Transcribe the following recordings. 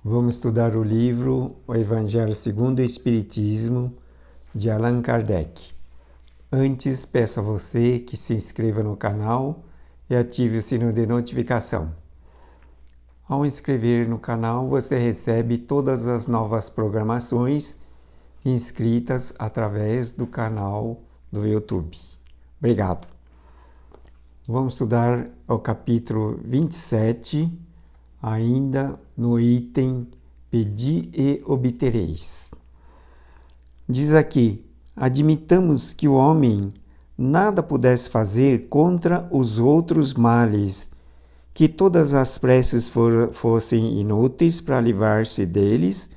Vamos estudar o livro O Evangelho segundo o Espiritismo, de Allan Kardec. Antes, peço a você que se inscreva no canal e ative o sino de notificação. Ao inscrever no canal, você recebe todas as novas programações inscritas através do canal do YouTube. Obrigado. Vamos estudar o capítulo 27, ainda no item Pedi e obtereis. Diz aqui: admitamos que o homem nada pudesse fazer contra os outros males, que todas as preces fossem inúteis para livrar-se deles,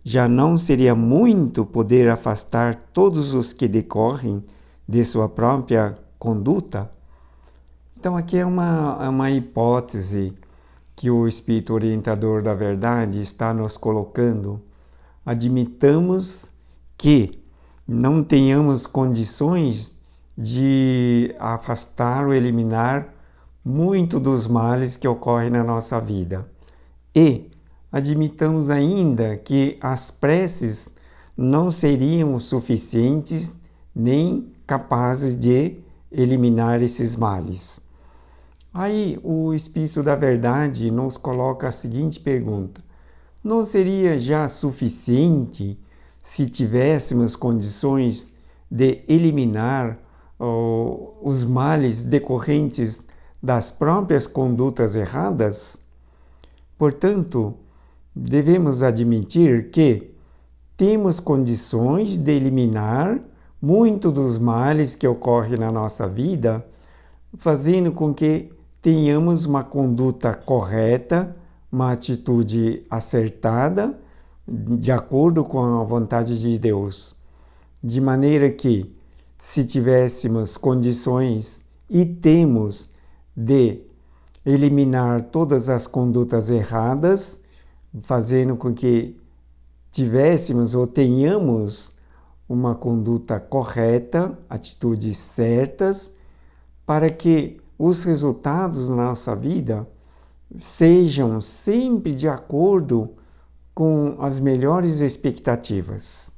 já não seria muito poder afastar todos os que decorrem de sua própria conduta? Então aqui é uma hipótese que o Espírito Orientador da Verdade está nos colocando. Admitamos que não tenhamos condições de afastar ou eliminar muito dos males que ocorrem na nossa vida. E admitamos ainda que as preces não seriam suficientes nem capazes de eliminar esses males. Aí o Espírito da Verdade nos coloca a seguinte pergunta: não seria já suficiente se tivéssemos condições de eliminar os males decorrentes das próprias condutas erradas? Portanto, devemos admitir que temos condições de eliminar muito dos males que ocorrem na nossa vida, fazendo com que tenhamos uma conduta correta, uma atitude acertada, de acordo com a vontade de Deus. De maneira que, se tivéssemos condições e temos de eliminar todas as condutas erradas, fazendo com que tivéssemos ou tenhamos uma conduta correta, atitudes certas, para que os resultados na nossa vida sejam sempre de acordo com as melhores expectativas.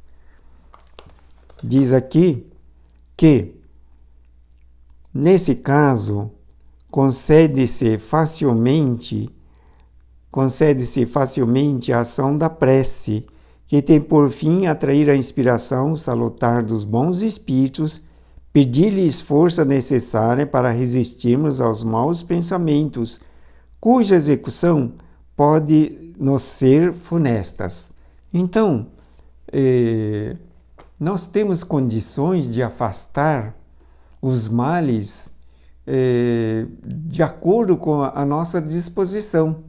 Diz aqui que, nesse caso, concede-se facilmente a ação da prece, que tem por fim atrair a inspiração salutar dos bons espíritos, pedir-lhes força necessária para resistirmos aos maus pensamentos, cuja execução pode nos ser funestas. Então, nós temos condições de afastar os males de acordo com a nossa disposição,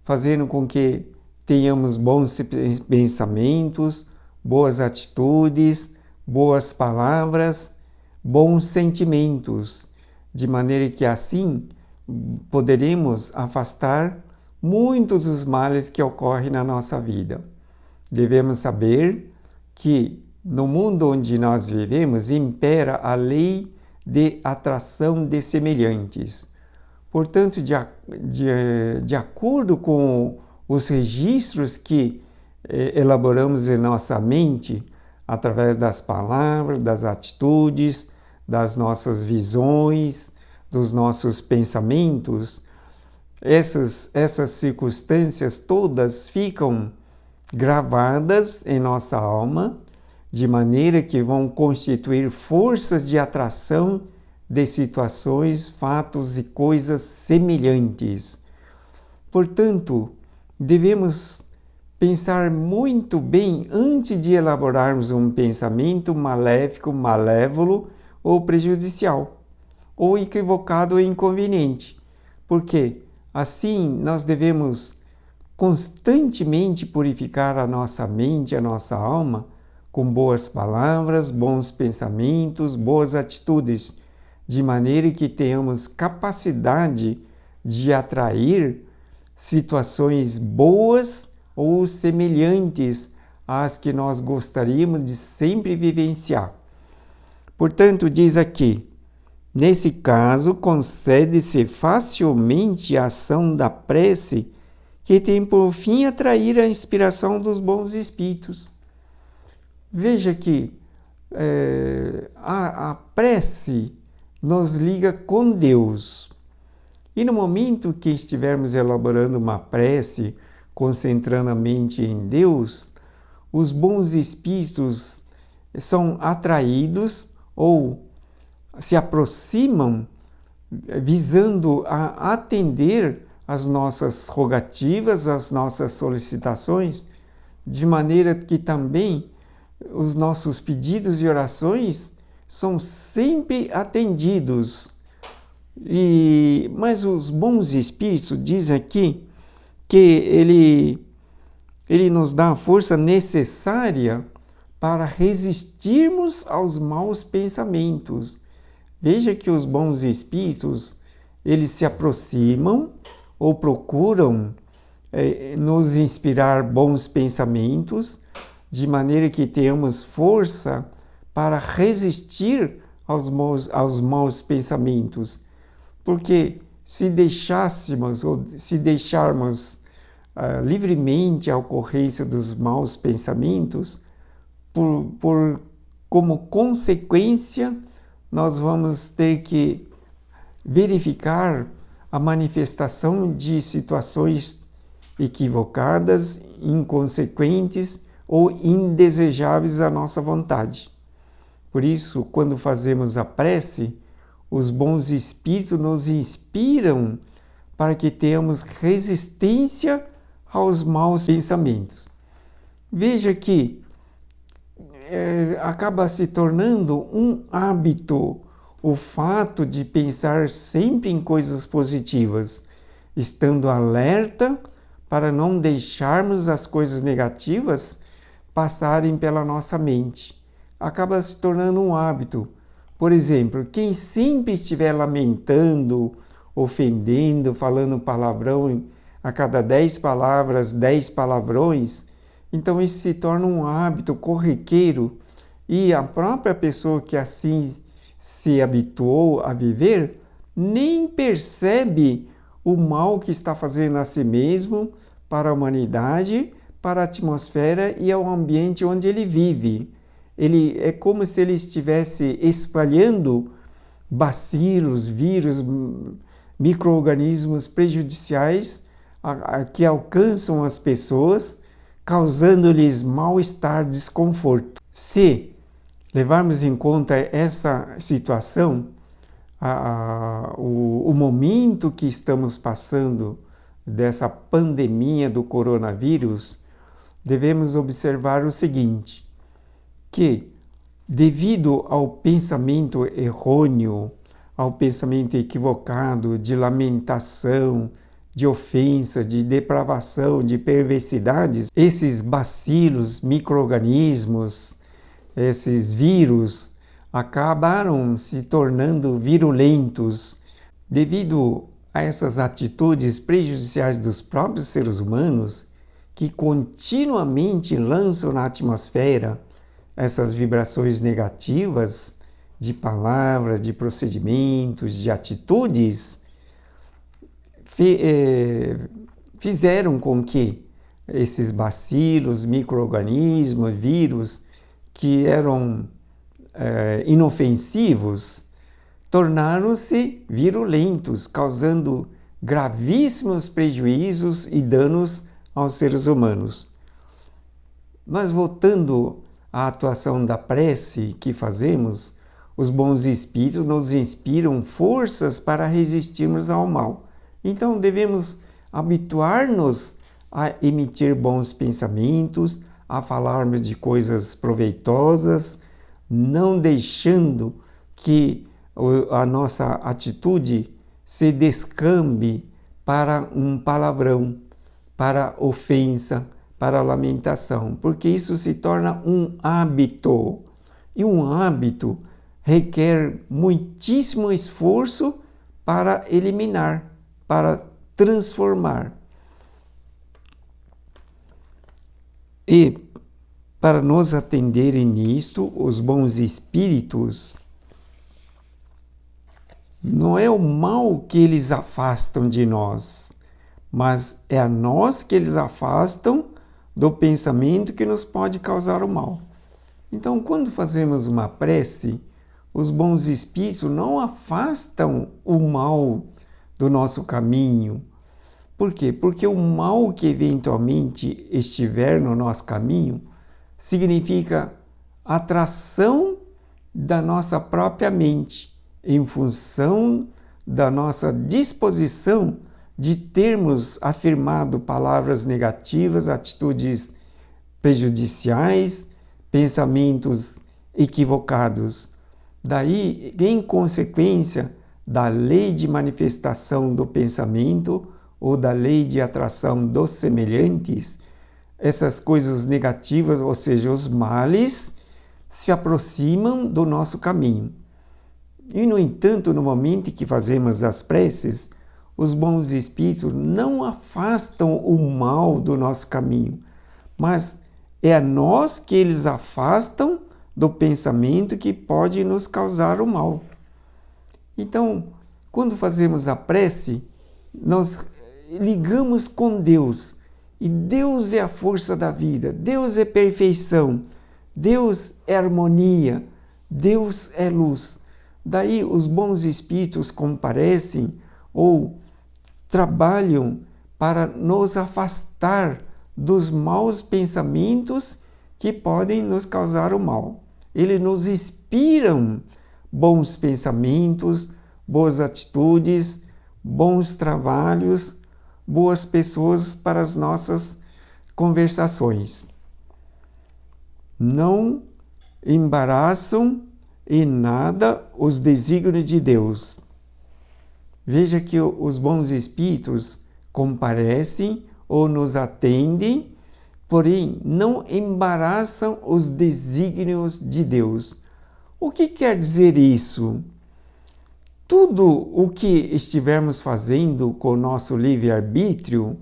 fazendo com que tenhamos bons pensamentos, boas atitudes, boas palavras, bons sentimentos, de maneira que assim poderemos afastar muitos dos males que ocorrem na nossa vida. Devemos saber que no mundo onde nós vivemos impera a lei de atração de semelhantes. Portanto, de acordo com os registros que elaboramos em nossa mente, através das palavras, das atitudes, das nossas visões, dos nossos pensamentos, essas circunstâncias todas ficam gravadas em nossa alma, de maneira que vão constituir forças de atração de situações, fatos e coisas semelhantes. Portanto, devemos pensar muito bem antes de elaborarmos um pensamento maléfico, malévolo ou prejudicial, ou equivocado ou inconveniente, porque assim nós devemos constantemente purificar a nossa mente, a nossa alma, com boas palavras, bons pensamentos, boas atitudes, de maneira que tenhamos capacidade de atrair situações boas ou semelhantes às que nós gostaríamos de sempre vivenciar. Portanto, diz aqui: nesse caso, concede-se facilmente a ação da prece, que tem por fim atrair a inspiração dos bons espíritos. Veja que a prece nos liga com Deus. E no momento que estivermos elaborando uma prece, concentrando a mente em Deus, os bons espíritos são atraídos ou se aproximam visando a atender às nossas rogativas, às nossas solicitações, de maneira que também os nossos pedidos e orações são sempre atendidos. Mas os bons espíritos dizem aqui que ele nos dá a força necessária para resistirmos aos maus pensamentos. Veja que os bons espíritos, eles se aproximam ou procuram nos inspirar bons pensamentos, de maneira que tenhamos força para resistir aos maus pensamentos. Porque se deixarmos livremente a ocorrência dos maus pensamentos, como consequência, nós vamos ter que verificar a manifestação de situações equivocadas, inconsequentes ou indesejáveis à nossa vontade. Por isso, quando fazemos a prece, os bons espíritos nos inspiram para que tenhamos resistência aos maus pensamentos. Veja que acaba se tornando um hábito o fato de pensar sempre em coisas positivas, estando alerta para não deixarmos as coisas negativas passarem pela nossa mente. Acaba se tornando um hábito. Por exemplo, quem sempre estiver lamentando, ofendendo, falando palavrão, a cada 10 palavras, 10 palavrões, então isso se torna um hábito corriqueiro e a própria pessoa que assim se habituou a viver nem percebe o mal que está fazendo a si mesmo, para a humanidade, para a atmosfera e ao ambiente onde ele vive. Ele é como se ele estivesse espalhando bacilos, vírus, micro-organismos prejudiciais que alcançam as pessoas, causando-lhes mal-estar, desconforto. Se levarmos em conta essa situação, o momento que estamos passando dessa pandemia do coronavírus, devemos observar o seguinte, que devido ao pensamento errôneo, ao pensamento equivocado de lamentação, de ofensa, de depravação, de perversidades, esses bacilos, micro-organismos, esses vírus acabaram se tornando virulentos devido a essas atitudes prejudiciais dos próprios seres humanos que continuamente lançam na atmosfera essas vibrações negativas de palavras, de procedimentos, de atitudes, fizeram com que esses bacilos, micro-organismos, vírus, que eram inofensivos, tornaram-se virulentos, causando gravíssimos prejuízos e danos aos seres humanos. Mas voltando à atuação da prece que fazemos, os bons espíritos nos inspiram forças para resistirmos ao mal. Então devemos habituar-nos a emitir bons pensamentos, a falarmos de coisas proveitosas, não deixando que a nossa atitude se descambe para um palavrão, para ofensa, para lamentação, porque isso se torna um hábito. E um hábito requer muitíssimo esforço para eliminar, para transformar. E para nos atenderem nisto, os bons espíritos, não é o mal que eles afastam de nós, mas é a nós que eles afastam do pensamento que nos pode causar o mal. Então, quando fazemos uma prece, os bons espíritos não afastam o mal do nosso caminho. Por quê? Porque o mal que eventualmente estiver no nosso caminho significa atração da nossa própria mente, em função da nossa disposição de termos afirmado palavras negativas, atitudes prejudiciais, pensamentos equivocados. Daí, em consequência da lei de manifestação do pensamento ou da lei de atração dos semelhantes, essas coisas negativas, ou seja, os males, se aproximam do nosso caminho. E, no entanto, no momento em que fazemos as preces, os bons espíritos não afastam o mal do nosso caminho, mas é a nós que eles afastam do pensamento que pode nos causar o mal. Então, quando fazemos a prece, nós ligamos com Deus. E Deus é a força da vida, Deus é perfeição, Deus é harmonia, Deus é luz. Daí os bons espíritos comparecem ou trabalham para nos afastar dos maus pensamentos que podem nos causar o mal. Eles nos inspiram bons pensamentos, boas atitudes, bons trabalhos, boas pessoas para as nossas conversações. Não embaraçam em nada os desígnios de Deus. Veja que os bons espíritos comparecem ou nos atendem, porém não embaraçam os desígnios de Deus. O que quer dizer isso? Tudo o que estivermos fazendo com o nosso livre-arbítrio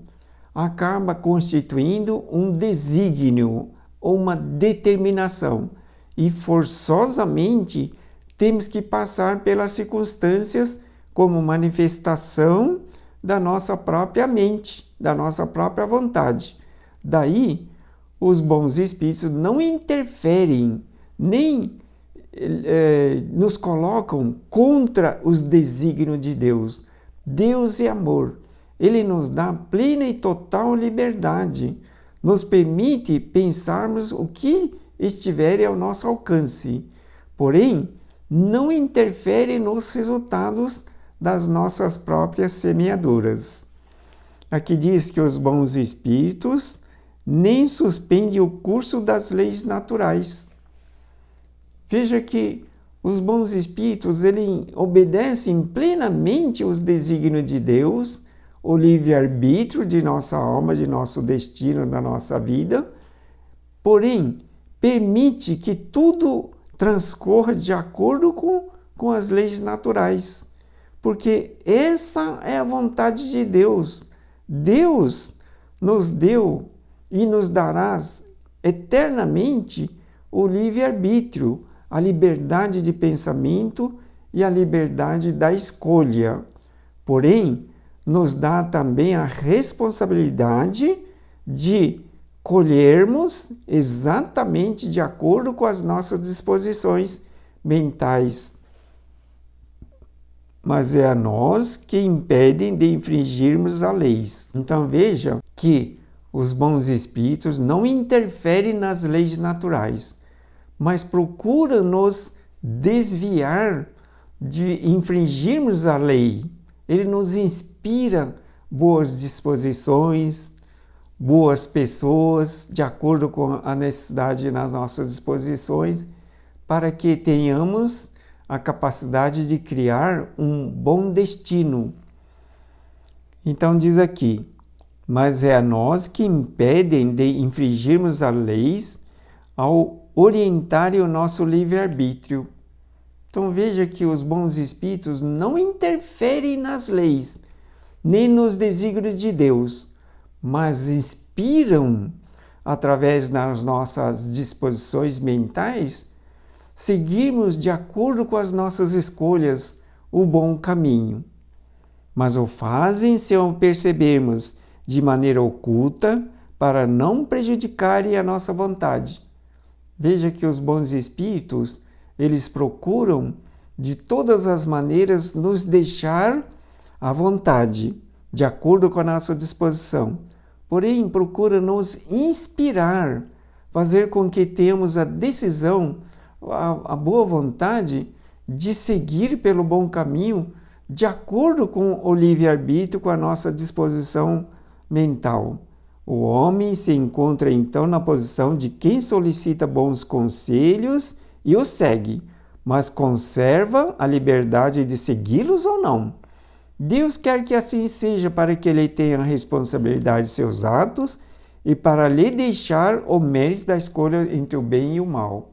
acaba constituindo um desígnio ou uma determinação e forçosamente temos que passar pelas circunstâncias como manifestação da nossa própria mente, da nossa própria vontade. Daí, os bons espíritos não interferem, nem nos colocam contra os desígnios de Deus. Deus é amor. Ele nos dá plena e total liberdade. Nos permite pensarmos o que estiver ao nosso alcance. Porém, não interfere nos resultados das nossas próprias semeaduras. Aqui diz que os bons espíritos nem suspendem o curso das leis naturais. Veja que os bons espíritos eles obedecem plenamente os desígnios de Deus, o livre-arbítrio de nossa alma, de nosso destino, da nossa vida, porém, permite que tudo transcorra de acordo com as leis naturais, porque essa é a vontade de Deus. Deus nos deu e nos dará eternamente o livre-arbítrio, a liberdade de pensamento e a liberdade da escolha. Porém, nos dá também a responsabilidade de colhermos exatamente de acordo com as nossas disposições mentais. Mas é a nós que impedem de infringirmos as leis. Então veja que os bons espíritos não interferem nas leis naturais, mas procuram nos desviar de infringirmos a lei. Ele nos inspira boas disposições, boas pessoas, de acordo com a necessidade nas nossas disposições, para que tenhamos a capacidade de criar um bom destino. Então diz aqui, mas é a nós que impedem de infringirmos as leis ao orientarem o nosso livre-arbítrio. Então veja que os bons espíritos não interferem nas leis, nem nos desígnios de Deus, mas inspiram, através das nossas disposições mentais, seguirmos de acordo com as nossas escolhas o bom caminho. Mas o fazem se ao percebermos de maneira oculta para não prejudicarem a nossa vontade. Veja que os bons espíritos, eles procuram de todas as maneiras nos deixar à vontade, de acordo com a nossa disposição. Porém, procura nos inspirar, fazer com que tenhamos a decisão, a boa vontade de seguir pelo bom caminho, de acordo com o livre-arbítrio, com a nossa disposição mental. O homem se encontra então na posição de quem solicita bons conselhos e os segue, mas conserva a liberdade de segui-los ou não. Deus quer que assim seja para que ele tenha a responsabilidade de seus atos e para lhe deixar o mérito da escolha entre o bem e o mal.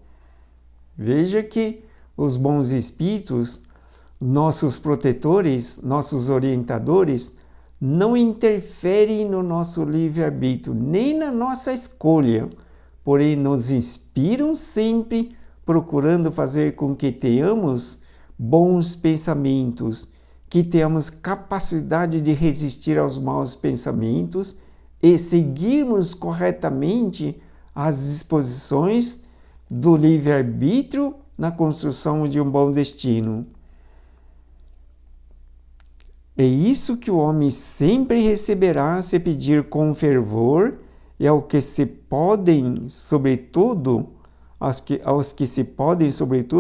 Veja que os bons espíritos, nossos protetores, nossos orientadores, não interferem no nosso livre-arbítrio, nem na nossa escolha, porém nos inspiram sempre, procurando fazer com que tenhamos bons pensamentos, que tenhamos capacidade de resistir aos maus pensamentos e seguirmos corretamente as disposições do livre-arbítrio na construção de um bom destino. É isso que o homem sempre receberá se pedir com fervor e aos que se podem, sobretudo,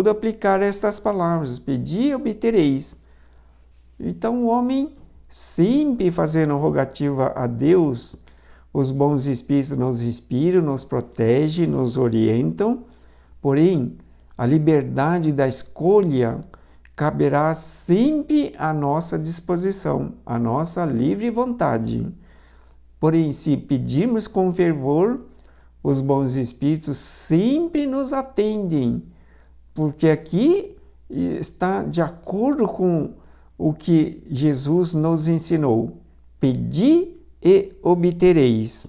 aplicar estas palavras: pedi e obtereis. Então o homem, sempre fazendo rogativa a Deus, os bons espíritos nos inspiram, nos protegem, nos orientam, porém a liberdade da escolha caberá sempre à nossa disposição, à nossa livre vontade. Porém, se pedirmos com fervor, os bons espíritos sempre nos atendem, porque aqui está de acordo com o que Jesus nos ensinou: pedi e obtereis.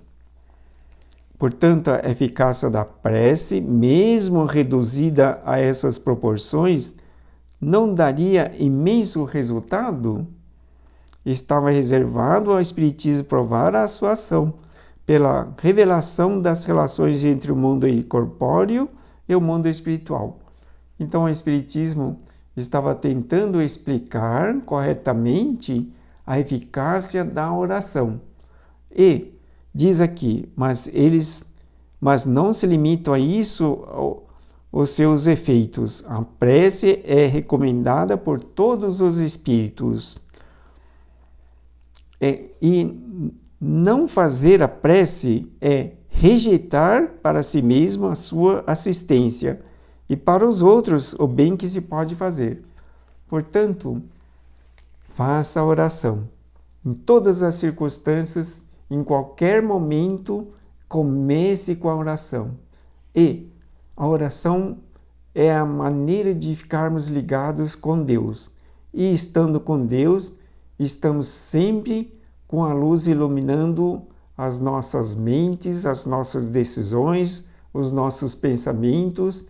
Portanto, a eficácia da prece, mesmo reduzida a essas proporções, não daria imenso resultado? Estava reservado ao Espiritismo provar a sua ação pela revelação das relações entre o mundo corpóreo e o mundo espiritual. Então, o Espiritismo estava tentando explicar corretamente a eficácia da oração. E diz aqui, mas não se limitam a isso os seus efeitos. A prece é recomendada por todos os espíritos. E não fazer a prece é rejeitar para si mesmo a sua assistência e para os outros o bem que se pode fazer. Portanto, faça a oração. Em todas as circunstâncias, em qualquer momento, comece com a oração. E a oração é a maneira de ficarmos ligados com Deus. E estando com Deus, estamos sempre com a luz iluminando as nossas mentes, as nossas decisões, os nossos pensamentos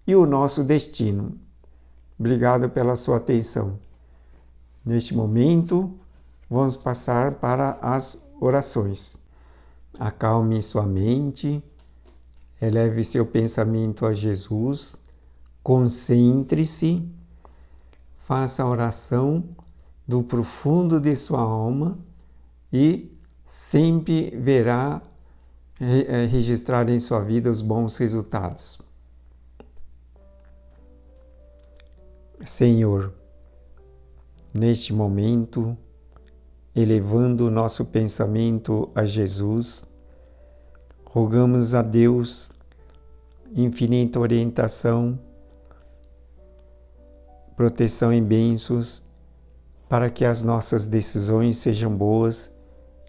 e o nosso destino. Obrigado pela sua atenção. Neste momento, vamos passar para as orações. Acalme sua mente, eleve seu pensamento a Jesus, concentre-se, faça a oração do profundo de sua alma e sempre verá registrar em sua vida os bons resultados. Senhor, neste momento, elevando o nosso pensamento a Jesus, rogamos a Deus infinita orientação, proteção e bênçãos para que as nossas decisões sejam boas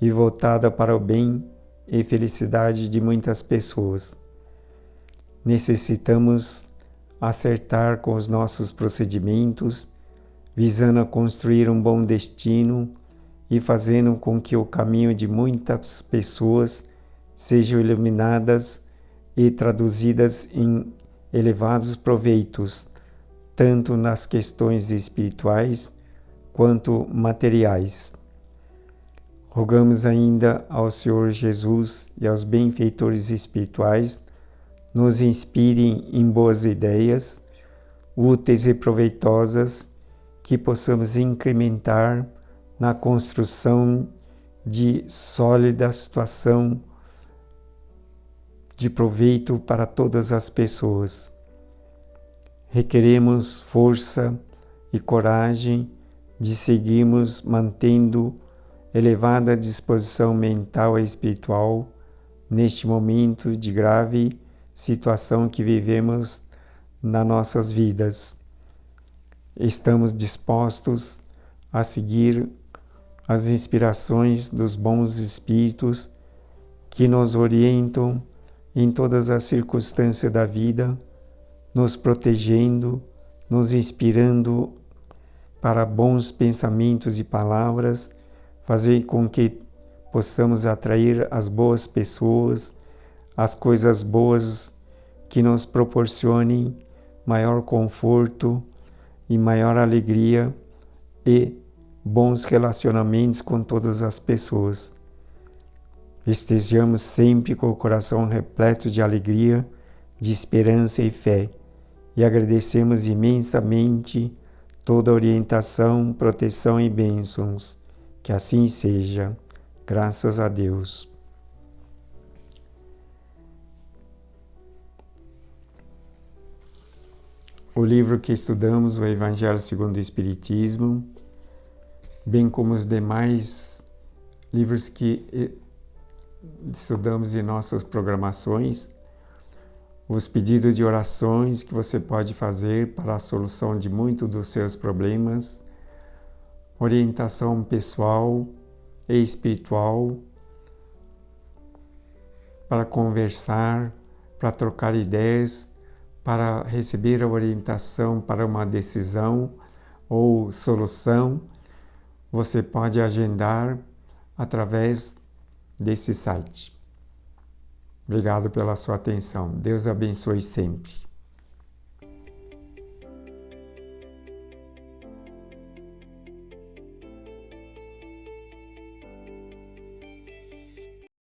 e voltadas para o bem e felicidade de muitas pessoas. Necessitamos acertar com os nossos procedimentos, visando a construir um bom destino e fazendo com que o caminho de muitas pessoas sejam iluminadas e traduzidas em elevados proveitos, tanto nas questões espirituais quanto materiais. Rogamos ainda ao Senhor Jesus e aos benfeitores espirituais nos inspirem em boas ideias, úteis e proveitosas, que possamos incrementar na construção de sólida situação de proveito para todas as pessoas. Requeremos força e coragem de seguirmos mantendo elevada disposição mental e espiritual neste momento de grave situação que vivemos nas nossas vidas. Estamos dispostos a seguir as inspirações dos bons espíritos que nos orientam em todas as circunstâncias da vida, nos protegendo, nos inspirando para bons pensamentos e palavras, fazer com que possamos atrair as boas pessoas, as coisas boas que nos proporcionem maior conforto e maior alegria e bons relacionamentos com todas as pessoas. Estejamos sempre com o coração repleto de alegria, de esperança e fé, e agradecemos imensamente toda a orientação, proteção e bênçãos. Que assim seja, graças a Deus. O livro que estudamos, o Evangelho segundo o Espiritismo, bem como os demais livros que estudamos em nossas programações, os pedidos de orações que você pode fazer para a solução de muitos dos seus problemas, orientação pessoal e espiritual, para conversar, para trocar ideias, para receber a orientação para uma decisão ou solução, você pode agendar através desse site. Obrigado pela sua atenção. Deus abençoe sempre.